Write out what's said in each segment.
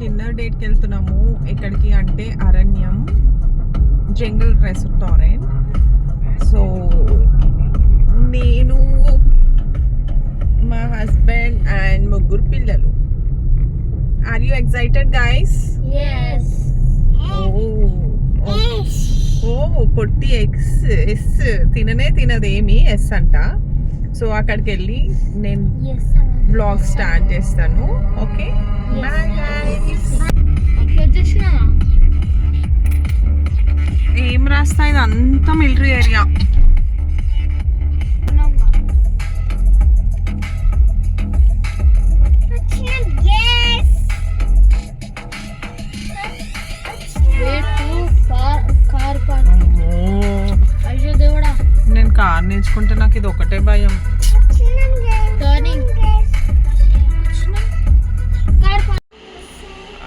Dinner డేట్కి వెళ్తున్నాము. ఎక్కడికి అంటే అరణ్యం జంగల్ రెస్టారెంట్. సో నేను, మా హస్బెండ్ అండ్ ముగ్గురు పిల్లలు. Are you excited guys? ఓ పొట్టి ఎస్ తినదేమి ఎస్ అంట. సో అక్కడికి వెళ్ళి నేను బ్లాగ్ స్టార్ట్ చేస్తాను. Okay, bye guys. ఏం రాస్తా, ఇది అంతా మిలిటరీ ఏరియా. నేను కార్ నేర్చుకుంటే నాకు ఇది ఒకటే భయం.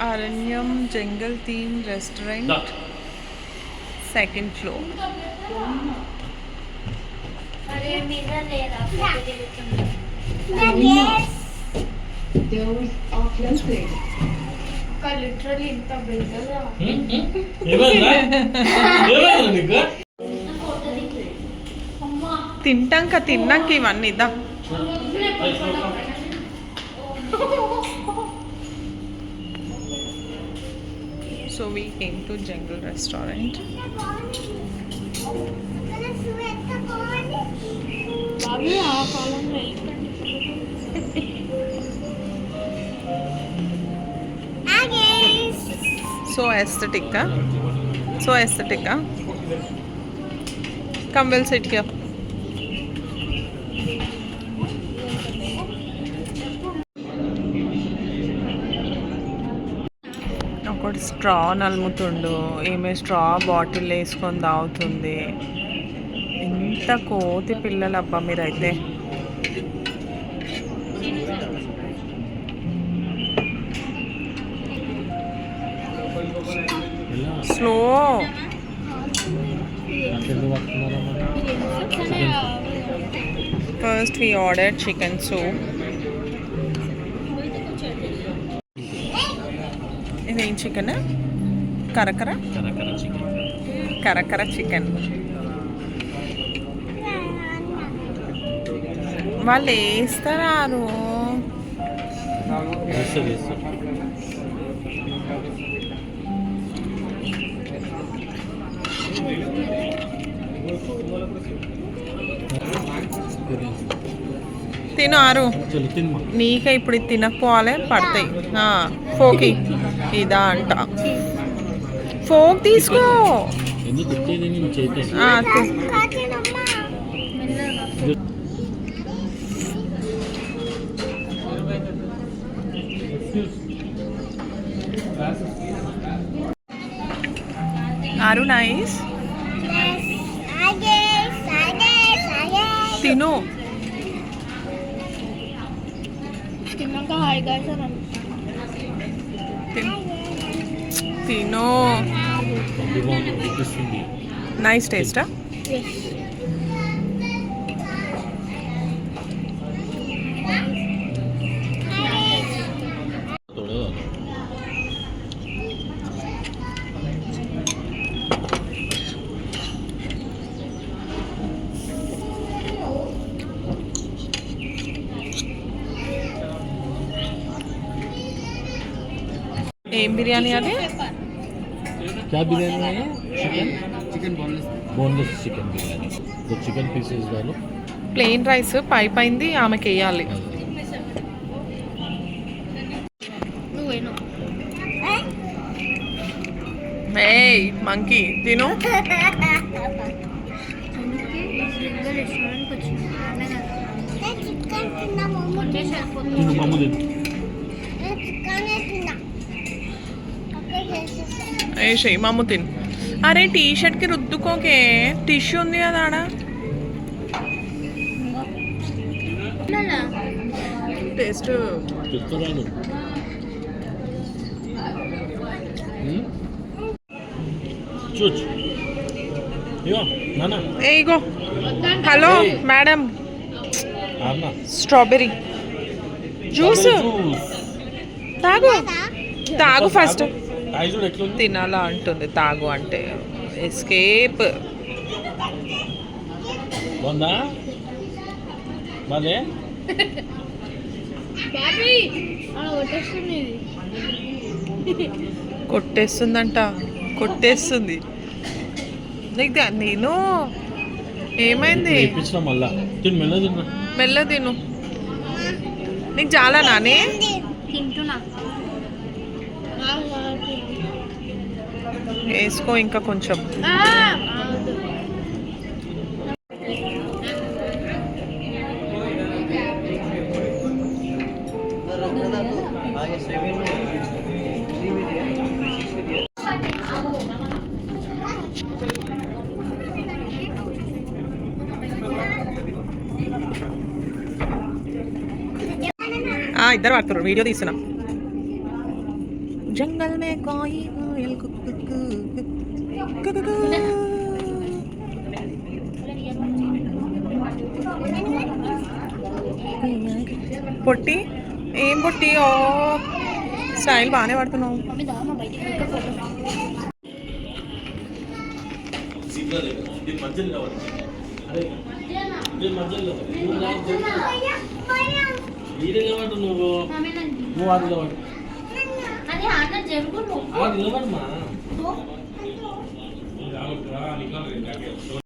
అరణ్యం జంగల్ థీమ్ రెస్టారెంట్, సెకండ్ ఫ్లోర్. తిన్నాక ఇవన్నీ ఇద్దా. So we came to Jungle Restaurant. So aesthetic, huh? So aesthetic, huh? Come, we'll sit here. ఒకటి స్ట్రా నలుముతుండు, ఈమె స్ట్రా బాటిల్ వేసుకొని తాగుతుంది. ఇంత కోతి పిల్లలు అబ్బా మీరైతే. Slow. First we ordered chicken soup. ఇదేం చికెన్? కరకర చికెన్. వాళ్ళు వేస్తారారు. తినారు. నీకే ఇప్పుడు ఇది తినకపోవాలి, పడతాయి. ఫోకి ఇదా అంట. ఫోక్ తీసుకో. ఆరు నైస్. తిను. తిను. నైస్ టేస్టా? ఏం బిర్యానీ అది? क्या बिरयानी है? Chicken boneless chicken biryani. तो चिकन पीसेस डालो. ప్లెయిన్ రైస్ పైపైంది ఆమెకి వేయాలి. ఏయ్ మంకీ తిను. ఏ షేమాము తిను. అరే టీ షర్ట్కి రుద్దుకోకే, టిష్యూ ఉంది కదా ఆడ. టేస్ట్ ఇగో. హలో మేడం, స్ట్రాబెర్రీ జ్యూస్ తాగు తాగు ఫస్ట్ తాగి చూడు ఎట్లుంది. తినాలా అంటుంది తాగు అంటే ఎస్కేప్ బాగుందా బాలే కొట్టేస్తుందంట కొట్టేస్తుంది నీకు నేను ఏమైంది ఇప్పించిన మళ్ళా తిను మెల్ల తిన్నా. మెల్ల తిను నీకు చాలా నానే వేసుకో ఇంకా కొంచెం ఇద్దరు పడుతున్నారు వీడియో తీస్తున్నాం జంగల్ మే కోయి కోయల్ పొట్టి ఏం పొట్టి ఓ స్టైల్ బాగానే పడుతున్నావు నువ్వు అది నిలబడమా